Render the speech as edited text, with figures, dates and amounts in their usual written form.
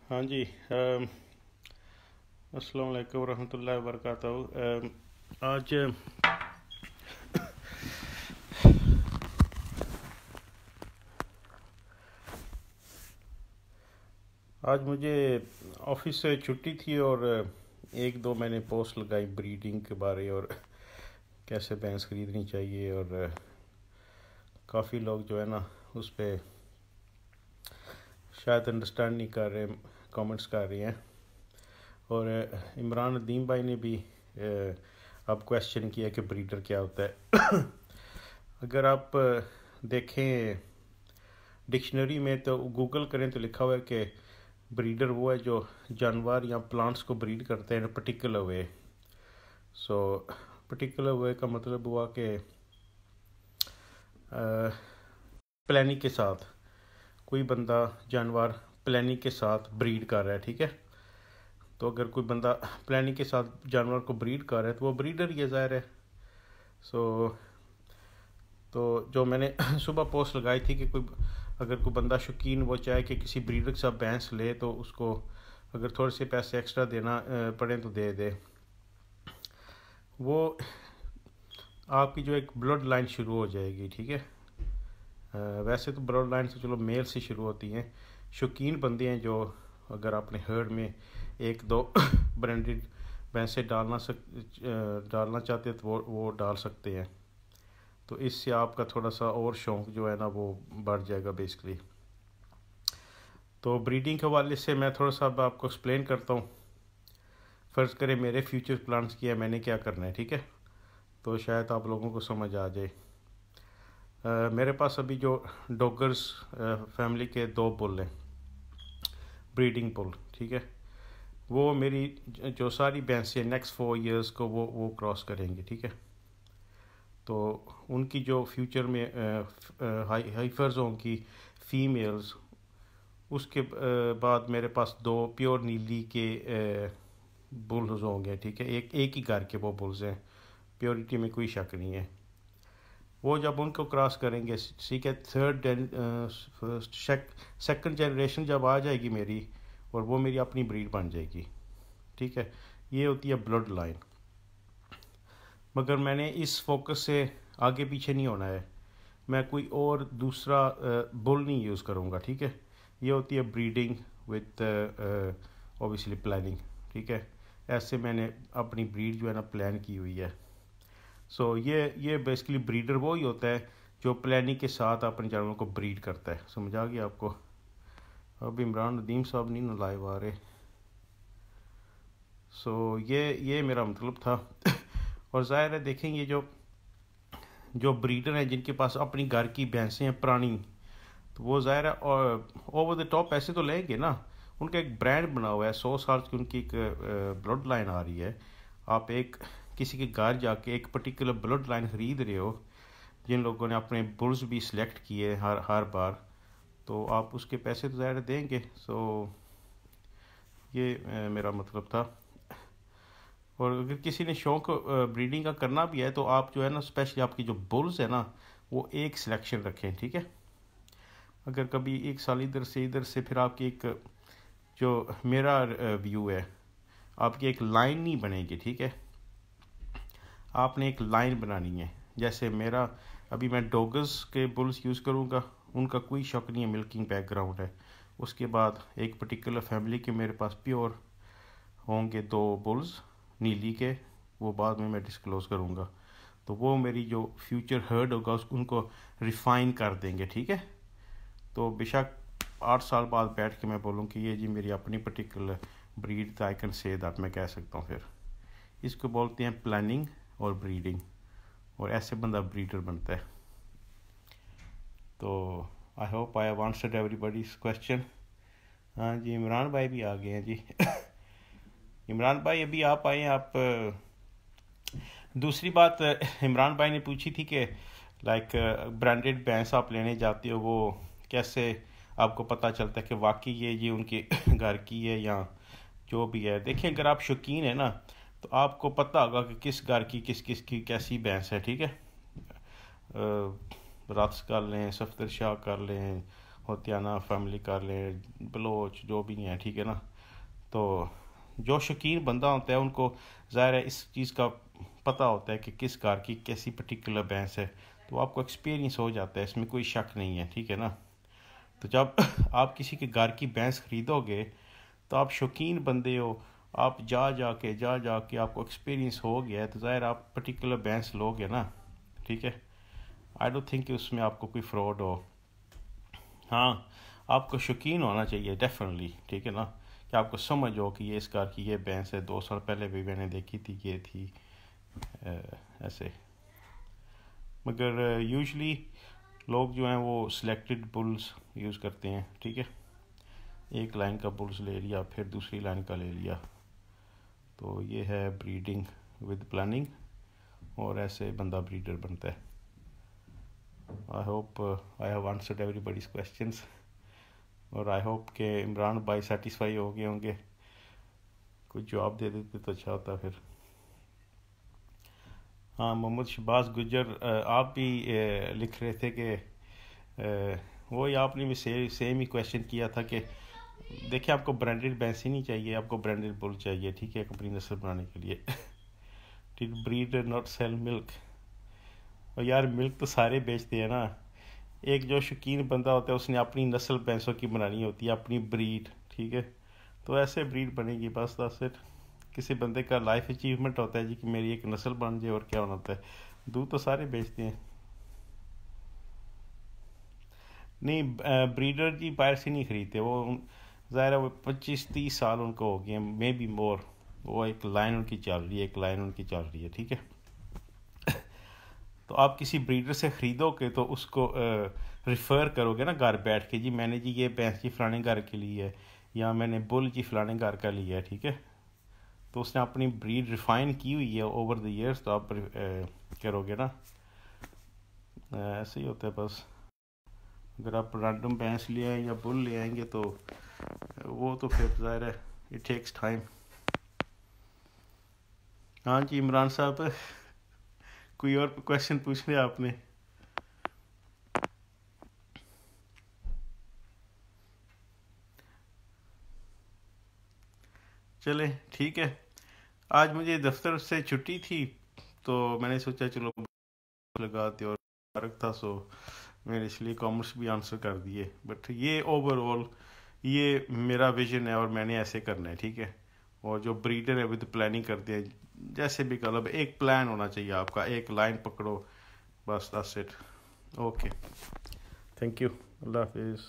हाँ जी। अस्सलाम वालेकुम रहमतुल्लाहि व बरकातहू। आज आज मुझे ऑफिस से छुट्टी थी और एक दो मैंने पोस्ट लगाई ब्रीडिंग के बारे और कैसे भैंस ख़रीदनी चाहिए। और काफ़ी लोग जो है ना उस पर शायद अंडरस्टैंड नहीं कर रहे, कमेंट्स कर रहे हैं। और इमरान नदीम भाई ने भी अब क्वेश्चन किया कि ब्रीडर क्या होता है। अगर आप देखें डिक्शनरी में तो गूगल करें तो लिखा हुआ है कि ब्रीडर वो है जो जानवर या प्लांट्स को ब्रीड करते हैं इन particular way. So particular way का मतलब हुआ कि प्लानिंग के साथ कोई बंदा जानवर प्लानिंग के साथ ब्रीड कर रहा है, ठीक है। तो अगर कोई बंदा प्लानिंग के साथ जानवर को ब्रीड कर रहा है तो वो ब्रीडर ही ज़ाहिर है। तो जो मैंने सुबह पोस्ट लगाई थी कि कोई अगर कोई बंदा शौकीन वो चाहे कि किसी ब्रीडर के साथ भैंस ले तो उसको अगर थोड़े से पैसे एक्स्ट्रा देना पड़े तो दे दे। वो आपकी जो एक ब्लड लाइन शुरू हो जाएगी, ठीक है। वैसे तो ब्लड लाइन तो चलो मेल से शुरू होती हैं। शौकीन बंदे हैं जो अगर आपने हर्ड में एक दो ब्रांडेड भैंसें डालना चाहते हैं तो वो डाल सकते हैं। तो इससे आपका थोड़ा सा और शौक़ जो है ना वो बढ़ जाएगा बेसिकली। तो ब्रीडिंग के हवाले से मैं थोड़ा सा अब आपको एक्सप्लेन करता हूँ। फ़र्ज़ करें मेरे फ्यूचर प्लान्स किया मैंने क्या करना है, ठीक है। तो शायद आप लोगों को समझ आ जाए। मेरे पास अभी जो डॉगर्स फैमिली के दो बुल हैं, ब्रीडिंग बुल, ठीक है। वो मेरी जो सारी भैंसें नेक्स्ट 4 इयर्स को वो क्रॉस करेंगे, ठीक है। तो उनकी जो फ्यूचर में हाइफर्स होंगी फीमेल्स, उसके बाद मेरे पास दो प्योर नीली के बुल्स होंगे, ठीक है। एक ही घर के वो बुल्स हैं, प्योरिटी में कोई शक नहीं है। वो जब उनको क्रॉस करेंगे, ठीक है, सेकंड जनरेशन जब आ जाएगी मेरी और वो मेरी अपनी ब्रीड बन जाएगी, ठीक है। ये होती है ब्लड लाइन। मगर मैंने इस फोकस से आगे पीछे नहीं होना है। मैं कोई और दूसरा बुल नहीं यूज़ करूँगा, ठीक है। ये होती है ब्रीडिंग विद ऑब्वियसली प्लानिंग, ठीक है। ऐसे मैंने अपनी ब्रीड जो है ना प्लान की हुई है। सो ये बेसिकली ब्रीडर वो ही होता है जो प्लानिंग के साथ अपने जानवरों को ब्रीड करता है। समझ आ गया आपको? अब इमरान नदीम साहब नहीं ना लाइव आ रहे। सो ये मेरा मतलब था। और ज़ाहिर है देखें ये जो ब्रीडर हैं जिनके पास अपनी घर की भैंसें हैं पुरानी, तो वो ज़ाहिर है और ओवर द टॉप पैसे तो लेंगे ना। उनका एक ब्रांड बना हुआ है, 100 साल की उनकी एक ब्लड लाइन आ रही है। आप एक किसी के घर जाके एक पर्टिकुलर ब्लड लाइन ख़रीद रहे हो, जिन लोगों ने अपने बुल्स भी सिलेक्ट किए हर बार, तो आप उसके पैसे तो ज़ाहिर देंगे। सो ये मेरा मतलब था। और अगर किसी ने शौक़ ब्रीडिंग का करना भी है तो आप जो है ना स्पेशली आपकी जो बुल्स है ना वो एक सिलेक्शन रखें, ठीक है। अगर कभी एक साल इधर से फिर आपकी एक जो मेरा व्यू है, आपकी एक लाइन नहीं बनेगी, ठीक है। आपने एक लाइन बनानी है। जैसे मेरा अभी मैं डॉगर्स के बुल्स यूज़ करूँगा, उनका कोई शक नहीं है, मिल्किंग बैकग्राउंड है। उसके बाद एक पर्टिकुलर फैमिली के मेरे पास प्योर होंगे दो बुल्स नीली के, वो बाद में मैं डिस्क्लोज़ करूँगा। तो वो मेरी जो फ्यूचर हर्ड होगा उनको रिफ़ाइन कर देंगे, ठीक है। तो बेशक 8 साल बाद बैठ के मैं बोलूँ कि ये जी मेरी अपनी particular breed I can say that, मैं कह सकता हूँ। फिर इसको बोलते हैं प्लानिंग और ब्रीडिंग, और ऐसे बंदा ब्रीडर बनता है। तो I hope I have answered everybody's question. हाँ जी, इमरान भाई भी आ गए हैं जी। इमरान भाई अभी आप आए हैं। आप दूसरी बात इमरान भाई ने पूछी थी कि लाइक ब्रांडेड भैंस आप लेने जाते हो, वो कैसे आपको पता चलता है कि वाकई ये उनके घर की है या जो भी है। देखिए अगर आप शौकीन है ना तो आपको पता होगा कि किस घर की किस की कैसी भैंस है, ठीक है। रात कर लें, सफदर शाह कर लें, होतियाना फैमिली कर लें, बलोच जो भी हैं, ठीक है ना। तो जो शौकीन बंदा होता है उनको ज़ाहिर है इस चीज़ का पता होता है कि किस कार की कैसी पर्टिकुलर भैंस है, तो आपको एक्सपीरियंस हो जाता है, इसमें कोई शक नहीं है, ठीक है ना। तो जब आप किसी के घर की भैंस ख़रीदोगे तो आप शौकीन बंदे हो, आप जा के आपको एक्सपीरियंस हो गया है, तो ज़ाहिर आप पर्टिकुलर भैंस लोगे ना, ठीक है। आई डोंट थिंक कि उसमें आपको कोई फ्रॉड हो। हाँ, आपको शौकीन होना चाहिए डेफिनेटली, ठीक है ना, कि आपको समझ हो कि ये इस कार की ये भैंस है, 2 साल पहले भी मैंने देखी थी, ये थी ऐसे। मगर यूजली लोग जो हैं वो सिलेक्टेड बुल्स यूज़ करते हैं, ठीक है। एक लाइन का बुल्स ले लिया, फिर दूसरी लाइन का ले लिया, तो ये है ब्रीडिंग विद प्लानिंग, और ऐसे बंदा ब्रीडर बनता है। आई hope I have answered everybody's questions, और आई होप के इमरान भाई सेटिस्फाई हो गए होंगे, कुछ जवाब दे देते तो अच्छा होता फिर। हाँ, मोहम्मद शहबाज गुजर, आप भी लिख रहे थे कि वही आपने भी सेम ही क्वेश्चन किया था कि देखिए आपको ब्रांडेड भैंस ही नहीं चाहिए, आपको ब्रांडेड बुल चाहिए, ठीक है, अपनी नस्ल बनाने के लिए। Did breeder not sell milk? और यार मिल्क तो सारे बेचते हैं ना, एक जो शौकीन बंदा होता है उसने अपनी नस्ल भैंसों की बनानी होती है, अपनी ब्रीड, ठीक है। तो ऐसे ब्रीड बनेगी, बस दैट्स इट। किसी बंदे का लाइफ अचीवमेंट होता है जी कि मेरी एक नस्ल बन जाए, और क्या होना होता है, दूध तो सारे बेचते हैं। नहीं, ब्रीडर जी बाहर से नहीं खरीदते, वो ज़ाहिर है वो 25-30 साल उनको हो गए, मे बी मोर, वो एक लाइन उनकी चल रही है, एक लाइन उनकी चल रही है, ठीक है। तो आप किसी ब्रीडर से ख़रीदोगे तो उसको रिफ़र करोगे ना घर बैठ के, जी मैंने जी ये भैंस जी फलाने घर के लिए है, या मैंने बुल जी फलाने घर का लिया है, ठीक है। तो उसने अपनी ब्रीड रिफ़ाइन की हुई है ओवर द ईयर्स, तो आप करोगे ना, ऐसे ही होता है बस। अगर आप रैंडम भैंस ले आएँ या बुल ले आएंगे तो वो तो फिर ज़ाहिर है इट टेक्स टाइम। हाँ जी इमरान साहब, कोई और क्वेश्चन पूछ लिया आपने? चले ठीक है, आज मुझे दफ्तर से छुट्टी थी, तो मैंने सोचा चलो लगाते, और फर्क था, सो मैंने इसलिए कॉमर्स भी आंसर कर दिए। बट ये ओवरऑल ये मेरा विजन है, और मैंने ऐसे करना है, ठीक है। और जो ब्रीडर है विद प्लानिंग करते हैं, जैसे भी कल, एक प्लान होना चाहिए आपका, एक लाइन पकड़ो, बस that's it. Okay, thank you, अल्लाह हाफिज़।